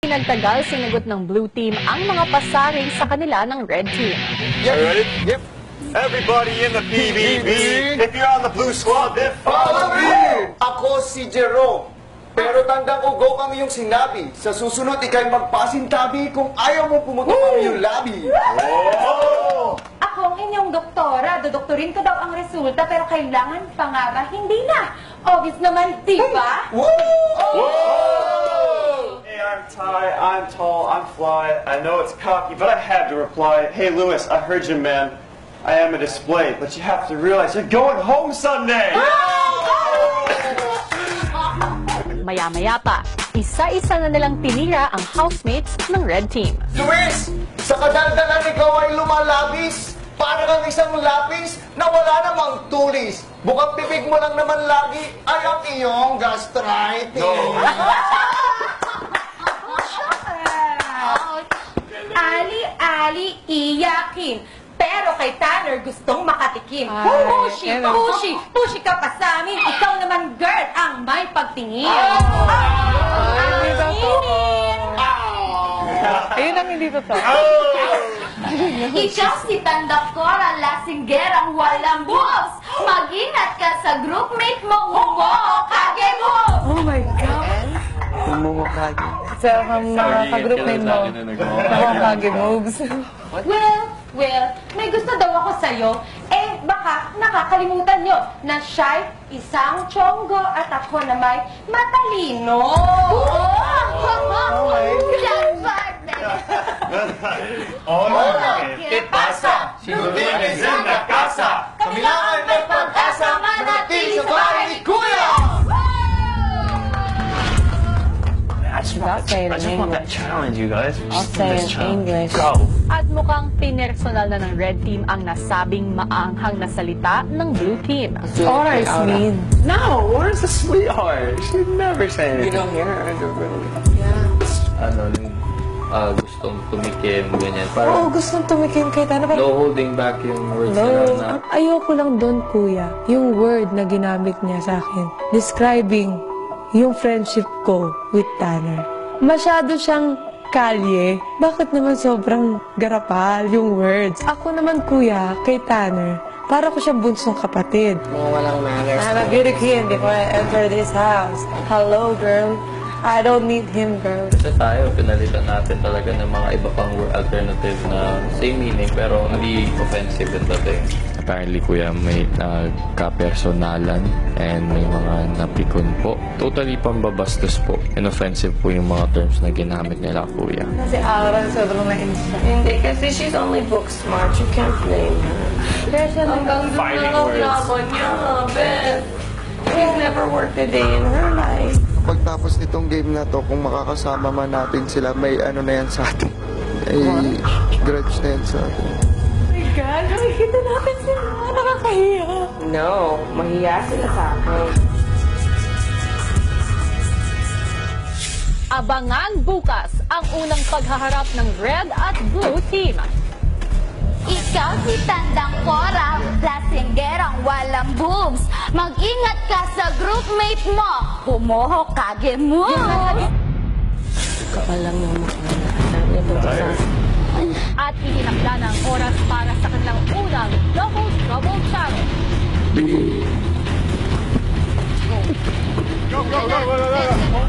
Nagtagal, sinagot ng Blue Team ang mga pasaring sa kanila ng Red Team. Are you ready? Yep. Everybody in the PBB, if you're on the blue squad, then follow me! Ako si Jerome. Pero tandang ko, go ang iyong sinabi. Sa susunod, ikay magpasintabi kung ayaw mo pumutok ang iyong labi. Oh! Ako ang inyong doktora. Dodoktorin ko daw ang resulta, pero kailangan pa nga ba? Hindi na. Obvious naman, di ba? Hey, I'm Ty, I'm tall, I'm fly. I know it's cocky, but I had to reply. Hey, Lewis, I heard you, man. I am a display, but you have to realize you're going home Sunday! Maya-maya pa, isa-isa na nilang tinira ang housemates ng Red Team. Luis, sa kadaldalan ikaw ay lumalabis. Para kang isang lapis na wala namang tulis. Bukang bibig mo lang naman lagi ay ang iyong gastritis. Ali-ali iyakin. Pero kay Tanner gustong makatikim. Pushy ka pa sa amin. Ikaw naman, girl, ang may pagtingin. Ayun ang hindi totoo. Ikaw si Tandakora, lasinggerang walang boobs. Mag-ingat ka sa groupmate mo, kage mo. Oh my God! Sa mga ka-groupmate mo, nakakagi moves. Well, may gusto daw ako sa'yo. Eh, baka nakakalimutan nyo na siya'y isang chonggo at ako na may matalino. Hola, ¿qué pasa? Si no vienes en la casa, Kami lang ay may pag-asa, manatili sa bahay ni Kuya! I just want that challenge, you guys. I'll say in English. Go. At mukhang pinersonal na ng Red Team ang nasabing maanghang na salita ng Blue Team. Aura is mean. No, Aura's a sweetheart. She'd never say anything. You don't hear her in the room. Gustong tumikim, ganyan. Oo, Parang gustong tumikim kay Tana. no holding back yung words No, na ayoko lang doon, kuya. Yung word na ginamit niya sa akin. Describing yung friendship ko with Tanner. Masyado siyang kalye. Bakit naman sobrang garapal yung words? Ako naman, kuya, kay Tanner, para ko siyang bunsong kapatid. Mga walang manners. I'm a beauty queen before I enter this house. Hello, girl. I don't need him, girl. kasi tayo, pinalitan natin talaga ng mga iba pang alternative na same meaning pero hindi offensive yung dating. Apparently, kuya, may nagka-personalan and may mga napikon po. Totally pambabastos po. Inoffensive po yung mga terms na ginamit nila, kuya. Kasi Aura sobrang na-insta. Hindi, kasi she's only book smart. You can't blame her. Kaya siya Hanggang doon lang ang laban niya, Beth. She's never worked a day in her life. Pagtapos nitong game na to, kung makakasama man natin sila, may ano na yan sa atin. May grudge na yan sa atin. God, nakikita natin sila. Nakakahiya. No, mahiya sila sa akin. Abangan bukas ang unang paghaharap ng Red at Blue Team. Ikaw si Tandang Cora, lasinggerang walang boobs. Mag-ingat ka sa groupmate mo, humoho kage mo. Kapal lang yung mukha na. Sabi ko sa At itinakda na ang oras para sa kanilang unang Double Trouble Challenge. Go, go, go, go, go, go!